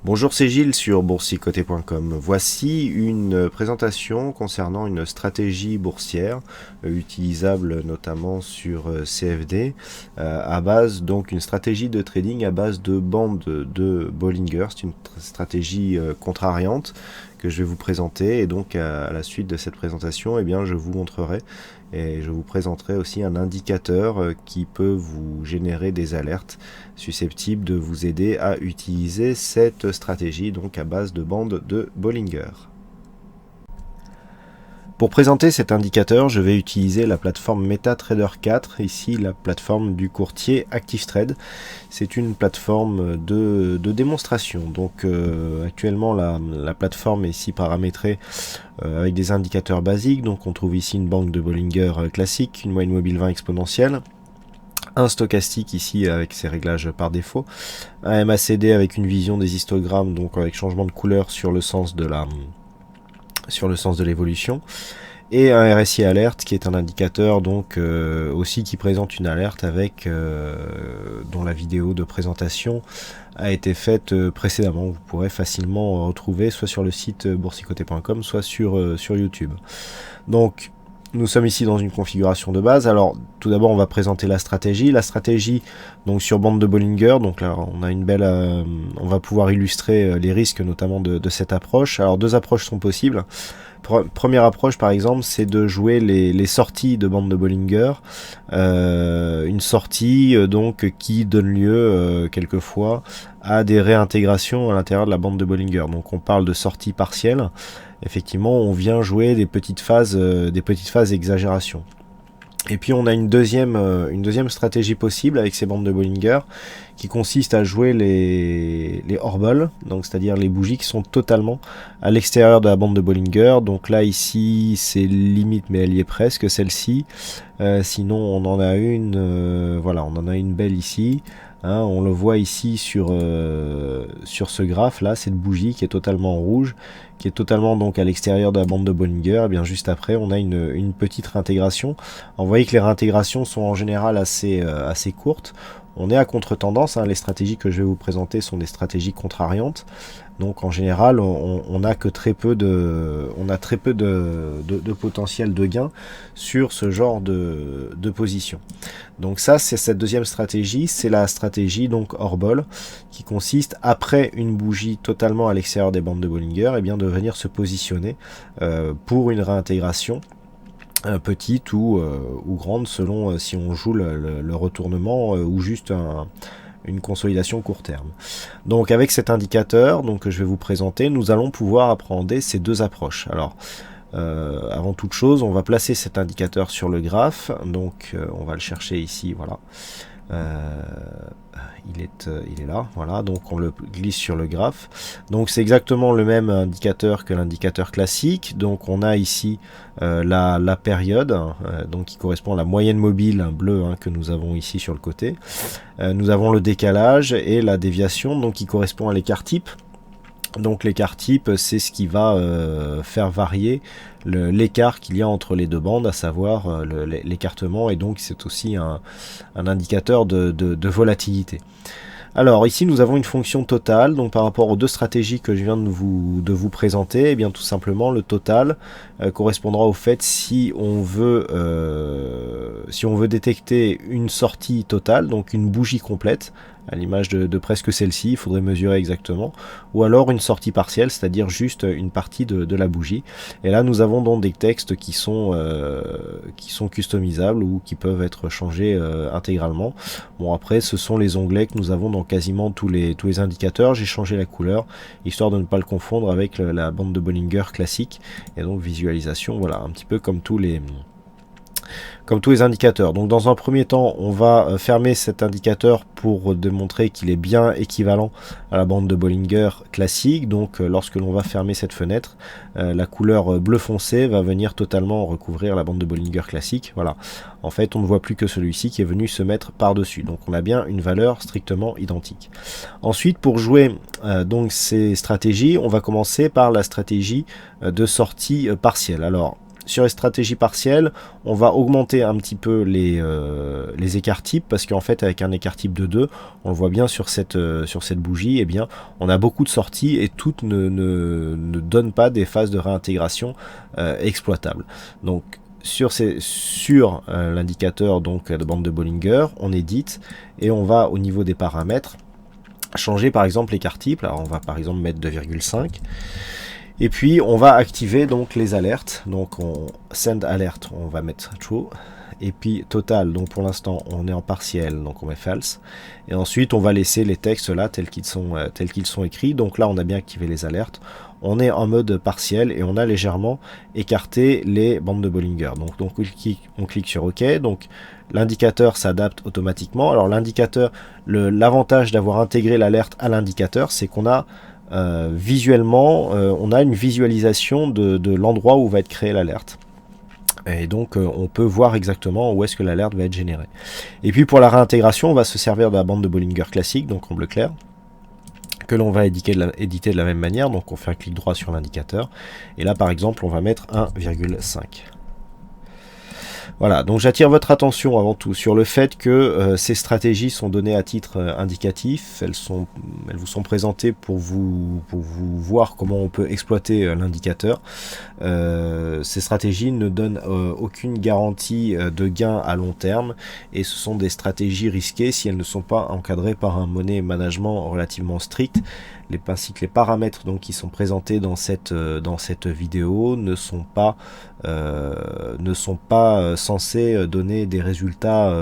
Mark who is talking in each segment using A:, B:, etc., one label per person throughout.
A: Bonjour, c'est Gilles sur boursicoté.com. Voici une présentation concernant une stratégie boursière utilisable notamment sur CFD à base, donc une stratégie de trading à base de bandes de Bollinger. C'est une stratégie contrariante que je vais vous présenter, et donc à la suite de cette présentation, eh bien, je vous montrerai et je vous présenterai aussi un indicateur qui peut vous générer des alertes susceptibles de vous aider à utiliser cette stratégie, donc à base de bandes de Bollinger. Pour présenter cet indicateur, je vais utiliser la plateforme MetaTrader 4, ici la plateforme du courtier ActiveTrade. C'est une plateforme de démonstration. Donc actuellement la plateforme est ici paramétrée avec des indicateurs basiques. Donc on trouve ici une bande de Bollinger classique, une moyenne mobile 20 exponentielle, un stochastique ici avec ses réglages par défaut, un MACD avec une vision des histogrammes, donc avec changement de couleur sur le sens de l'évolution, et un RSI alerte qui est un indicateur donc aussi qui présente une alerte avec dont la vidéo de présentation a été faite précédemment. Vous pourrez facilement retrouver soit sur le site boursicoté.com, soit sur YouTube. Donc nous sommes ici dans une configuration de base. Alors tout d'abord on va présenter la stratégie. La stratégie donc sur bande de Bollinger, donc là on a une belle, on va pouvoir illustrer les risques notamment de cette approche. Alors deux approches sont possibles. Première approche par exemple, c'est de jouer les sorties de bande de Bollinger, une sortie donc qui donne lieu quelquefois à des réintégrations à l'intérieur de la bande de Bollinger. Donc on parle de sortie partielle. Effectivement, on vient jouer des petites phases d'exagération. Et puis on a une deuxième stratégie possible avec ces bandes de Bollinger qui consiste à jouer les Orble, donc c'est-à-dire les bougies qui sont totalement à l'extérieur de la bande de Bollinger. Donc là ici c'est limite, mais elle y est presque celle-ci. Sinon on en a une, voilà, on en a une belle ici. Hein, on le voit ici sur ce graphe là, cette bougie qui est totalement rouge, qui est totalement donc à l'extérieur de la bande de Bollinger. Et bien juste après on a une petite réintégration. Vous voyez que les réintégrations sont en général assez courtes. On est à contre-tendance, hein. Les stratégies que je vais vous présenter sont des stratégies contrariantes. Donc en général, on a très peu de potentiel de gain sur ce genre de position. Donc ça, c'est cette deuxième stratégie, c'est la stratégie donc Orble, qui consiste après une bougie totalement à l'extérieur des bandes de Bollinger, et bien de venir se positionner pour une réintégration. Petite ou grande selon si on joue le retournement ou juste une consolidation court terme. Donc avec cet indicateur donc, que je vais vous présenter, nous allons pouvoir appréhender ces deux approches. Alors avant toute chose, on va placer cet indicateur sur le graphe, donc on va le chercher ici, voilà. Il est là, voilà, donc on le glisse sur le graphe. Donc c'est exactement le même indicateur que l'indicateur classique. Donc on a ici la période, donc qui correspond à la moyenne mobile bleue que nous avons ici sur le côté. Nous avons le décalage et la déviation, donc qui correspond à l'écart type. Donc l'écart type, c'est ce qui va faire varier l'écart qu'il y a entre les deux bandes, à savoir l'écartement, et donc c'est aussi un indicateur de volatilité. Alors ici nous avons une fonction totale, donc par rapport aux deux stratégies que je viens de vous présenter, et bien tout simplement le total correspondra au fait si on veut détecter une sortie totale, donc une bougie complète, à l'image de presque celle-ci, il faudrait mesurer exactement, ou alors une sortie partielle, c'est-à-dire juste une partie de la bougie. Et là nous avons donc des textes qui sont customisables ou qui peuvent être changés intégralement. Bon, après ce sont les onglets que nous avons dans quasiment tous les indicateurs. J'ai changé la couleur histoire de ne pas le confondre avec la bande de Bollinger classique, et donc visualisation, voilà, un petit peu comme tous les indicateurs. Donc dans un premier temps, on va fermer cet indicateur pour démontrer qu'il est bien équivalent à la bande de Bollinger classique. Donc lorsque l'on va fermer cette fenêtre, la couleur bleu foncé va venir totalement recouvrir la bande de Bollinger classique. Voilà. En fait, on ne voit plus que celui-ci qui est venu se mettre par-dessus. Donc on a bien une valeur strictement identique. Ensuite, pour jouer donc ces stratégies, on va commencer par la stratégie de sortie partielle. Alors sur les stratégies partielles, on va augmenter un petit peu les écarts types, parce qu'en fait avec un écart type de 2, on le voit bien sur cette bougie, eh bien on a beaucoup de sorties et toutes ne donnent pas des phases de réintégration exploitables. Donc sur l'indicateur donc de bande de Bollinger, on édite et on va au niveau des paramètres changer par exemple l'écart type. Alors on va par exemple mettre 2,5. Et puis on va activer donc les alertes, donc on send alert, on va mettre true, et puis total, donc pour l'instant on est en partiel, donc on met false, et ensuite on va laisser les textes là tels qu'ils sont écrits. Donc là on a bien activé les alertes, on est en mode partiel et on a légèrement écarté les bandes de Bollinger. Donc on clique sur OK, donc l'indicateur s'adapte automatiquement. Alors l'indicateur, l'avantage d'avoir intégré l'alerte à l'indicateur, c'est qu'on a visuellement, on a une visualisation de l'endroit où va être créée l'alerte. Et donc on peut voir exactement où est-ce que l'alerte va être générée. Et puis pour la réintégration, on va se servir de la bande de Bollinger classique, donc en bleu clair, que l'on va éditer de la même manière. Donc on fait un clic droit sur l'indicateur. Et là par exemple, on va mettre 1,5. Voilà, donc j'attire votre attention avant tout sur le fait que ces stratégies sont données à titre indicatif, elles vous sont présentées pour vous voir comment on peut exploiter l'indicateur. Ces stratégies ne donnent aucune garantie de gain à long terme, et ce sont des stratégies risquées si elles ne sont pas encadrées par un money management relativement strict. Ainsi que les paramètres donc qui sont présentés dans cette vidéo ne sont pas censés donner des résultats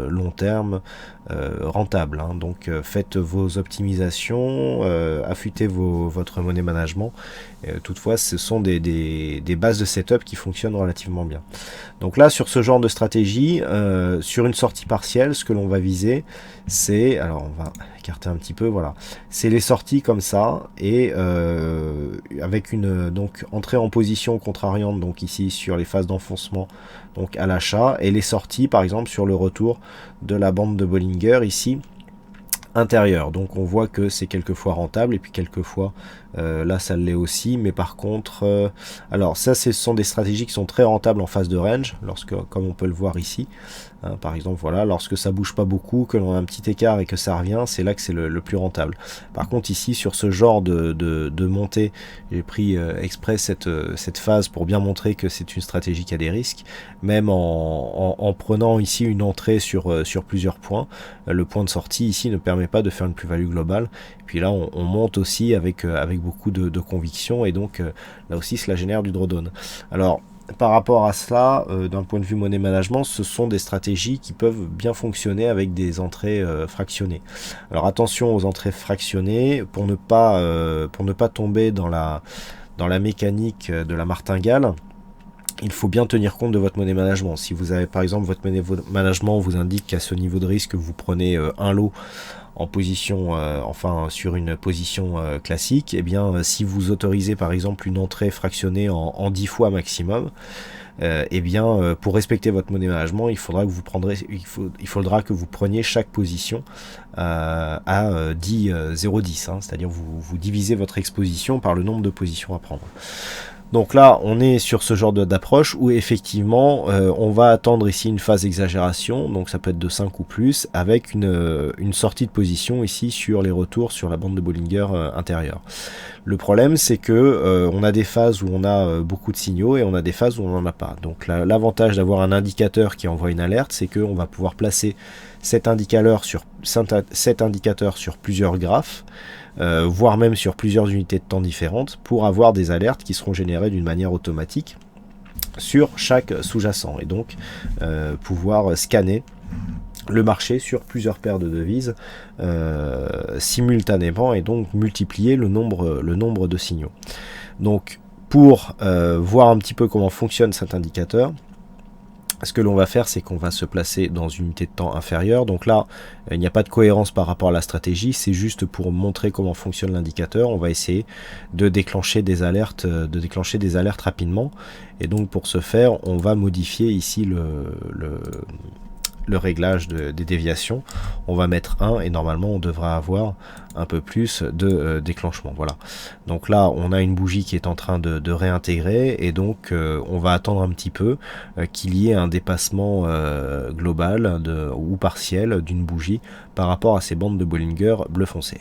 A: long terme rentables, hein. Donc faites vos optimisations, affûtez votre money management. Toutefois, ce sont des bases de setup qui fonctionnent relativement bien. Donc là, sur ce genre de stratégie, sur une sortie partielle, ce que l'on va viser, c'est, alors on va écarter un petit peu, voilà, c'est les sorties comme ça, et avec une donc entrée en position contrariante, donc ici sur les phases d'enfoncement, donc à l'achat, et les sorties par exemple sur le retour de la bande de Bollinger ici intérieur. Donc on voit que c'est quelquefois rentable, et puis quelquefois là ça l'est aussi, mais par contre alors ça, ce sont des stratégies qui sont très rentables en phase de range, lorsque, comme on peut le voir ici, hein, par exemple, voilà, lorsque ça bouge pas beaucoup, que l'on a un petit écart et que ça revient, c'est là que c'est le plus rentable. Par contre ici, sur ce genre de montée, j'ai pris exprès cette phase pour bien montrer que c'est une stratégie qui a des risques, même en prenant ici une entrée sur plusieurs points. Le point de sortie ici ne permet pas de faire une plus-value globale. Et puis là on monte aussi avec beaucoup de conviction, et donc là aussi cela génère du drawdown. Alors par rapport à cela, d'un point de vue money management, ce sont des stratégies qui peuvent bien fonctionner avec des entrées fractionnées. Alors attention aux entrées fractionnées pour ne pas tomber dans la mécanique de la martingale. Il faut bien tenir compte de votre money management. Si vous avez par exemple, votre money management vous indique qu'à ce niveau de risque vous prenez un lot en position, sur une position classique, et bien si vous autorisez par exemple une entrée fractionnée en 10 fois maximum, et bien pour respecter votre money management, il faudra que vous preniez chaque position à 0,10, hein, c'est-à-dire vous divisez votre exposition par le nombre de positions à prendre. Donc là, on est sur ce genre d'approche où effectivement, on va attendre ici une phase d'exagération, donc ça peut être de 5 ou plus, avec une sortie de position ici sur les retours sur la bande de Bollinger intérieure. Le problème, c'est que on a des phases où on a beaucoup de signaux et on a des phases où on n'en a pas. Donc l'avantage d'avoir un indicateur qui envoie une alerte, c'est qu'on va pouvoir placer cet indicateur sur plusieurs graphes, voire même sur plusieurs unités de temps différentes, pour avoir des alertes qui seront générées d'une manière automatique sur chaque sous-jacent, et donc pouvoir scanner le marché sur plusieurs paires de devises simultanément, et donc multiplier le nombre de signaux. Donc pour voir un petit peu comment fonctionne cet indicateur, ce que l'on va faire, c'est qu'on va se placer dans une unité de temps inférieure. Donc là, il n'y a pas de cohérence par rapport à la stratégie, c'est juste pour montrer comment fonctionne l'indicateur. On va essayer de déclencher des alertes rapidement. Et donc pour ce faire, on va modifier ici le réglage des déviations. On va mettre 1 et normalement on devra avoir un peu plus de déclenchement. Voilà. Donc là on a une bougie qui est en train de réintégrer et donc on va attendre un petit peu qu'il y ait un dépassement global ou partiel d'une bougie par rapport à ces bandes de Bollinger bleu foncé.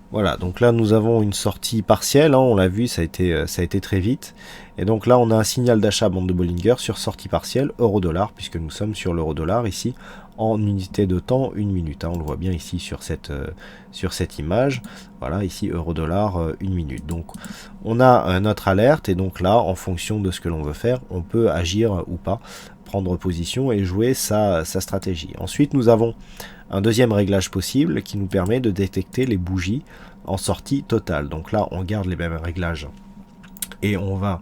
A: Voilà, donc là nous avons une sortie partielle, hein, on l'a vu, ça a été très vite. Et donc là on a un signal d'achat bande de Bollinger sur sortie partielle, euro-dollar, puisque nous sommes sur l'euro-dollar ici, en unité de temps, 1 minute. Hein, on le voit bien ici sur cette image. Voilà, ici euro-dollar, 1 minute. Donc on a notre alerte, et donc là, en fonction de ce que l'on veut faire, on peut agir ou pas, prendre position et jouer sa stratégie. Ensuite nous avons un deuxième réglage possible qui nous permet de détecter les bougies en sortie totale. Donc là, on garde les mêmes réglages et on va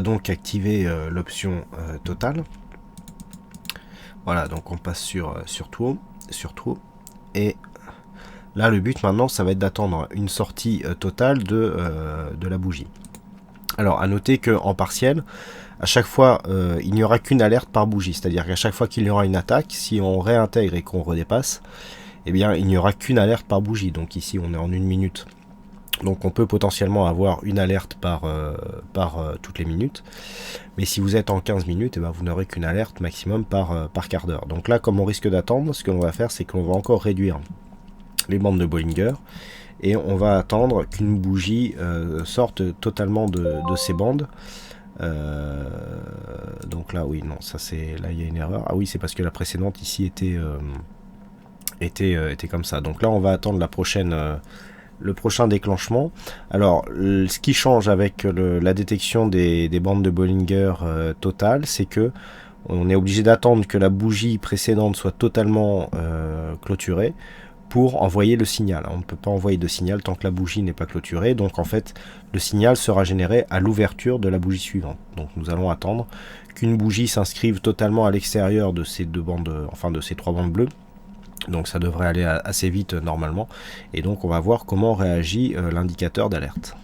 A: donc activer l'option totale. Voilà, donc on passe sur True. Et là, le but maintenant, ça va être d'attendre une sortie totale de la bougie. Alors, à noter qu'en partiel, à chaque fois, il n'y aura qu'une alerte par bougie. C'est-à-dire qu'à chaque fois qu'il y aura une attaque, si on réintègre et qu'on redépasse, eh bien, il n'y aura qu'une alerte par bougie. Donc ici, on est en 1 minute. Donc on peut potentiellement avoir une alerte par toutes les minutes. Mais si vous êtes en 15 minutes, eh bien, vous n'aurez qu'une alerte maximum par quart d'heure. Donc là, comme on risque d'attendre, ce que l'on va faire, c'est qu'on va encore réduire les bandes de Bollinger. Et on va attendre qu'une bougie sorte totalement de ces bandes. Donc là oui, non, ça c'est, là il y a une erreur. Ah oui, c'est parce que la précédente ici était comme ça. Donc là on va attendre le prochain déclenchement. Alors ce qui change avec la détection des bandes de Bollinger totale, c'est que on est obligé d'attendre que la bougie précédente soit totalement clôturée pour envoyer le signal. On ne peut pas envoyer de signal tant que la bougie n'est pas clôturée, donc en fait le signal sera généré à l'ouverture de la bougie suivante. Donc nous allons attendre qu'une bougie s'inscrive totalement à l'extérieur de ces deux bandes, enfin de ces 3 bandes bleues. Donc ça devrait aller assez vite normalement, et donc on va voir comment réagit l'indicateur d'alerte.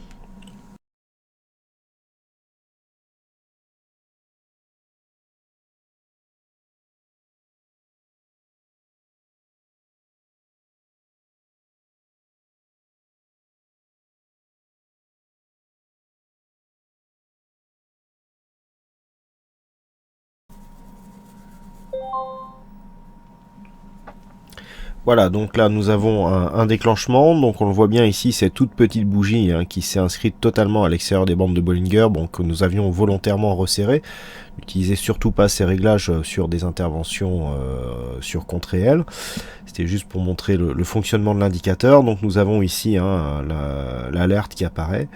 A: Voilà, donc là nous avons un déclenchement, donc on le voit bien ici, cette toute petite bougie hein, qui s'est inscrite totalement à l'extérieur des bandes de Bollinger, bon, que nous avions volontairement resserré. N'utilisez surtout pas ces réglages sur des interventions sur compte réel. C'était juste pour montrer le fonctionnement de l'indicateur. Donc nous avons ici hein, l'alerte qui apparaît.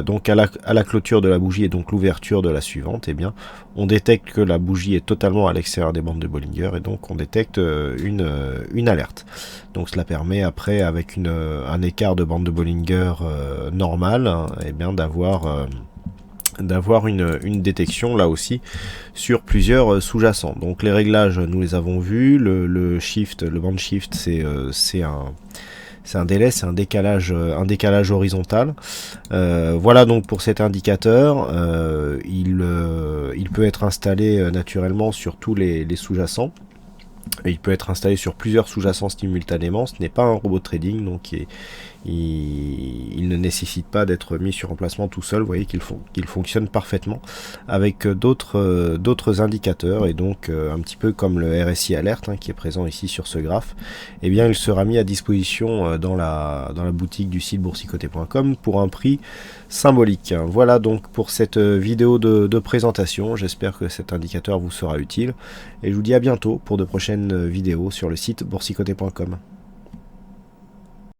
A: Donc à la clôture de la bougie et donc l'ouverture de la suivante, eh bien, on détecte que la bougie est totalement à l'extérieur des bandes de Bollinger et donc on détecte une alerte. Donc cela permet après, avec un écart de bande de Bollinger normal, hein, eh bien d'avoir une détection là aussi sur plusieurs sous-jacents. Donc les réglages nous les avons vus, le shift, le band shift c'est un délai, c'est un décalage horizontal. Voilà donc pour cet indicateur, il peut être installé naturellement sur tous les sous-jacents. Il peut être installé sur plusieurs sous-jacents simultanément. Ce n'est pas un robot de trading, donc il ne nécessite pas d'être mis sur emplacement tout seul. Vous voyez qu'il fonctionne parfaitement avec d'autres indicateurs, et donc un petit peu comme le RSI alerte hein, qui est présent ici sur ce graphe, eh bien il sera mis à disposition dans la boutique du site boursicoté.com pour un prix symbolique. Voilà donc pour cette vidéo de présentation. J'espère que cet indicateur vous sera utile et je vous dis à bientôt pour de prochaines vidéos sur le site boursicoté.com.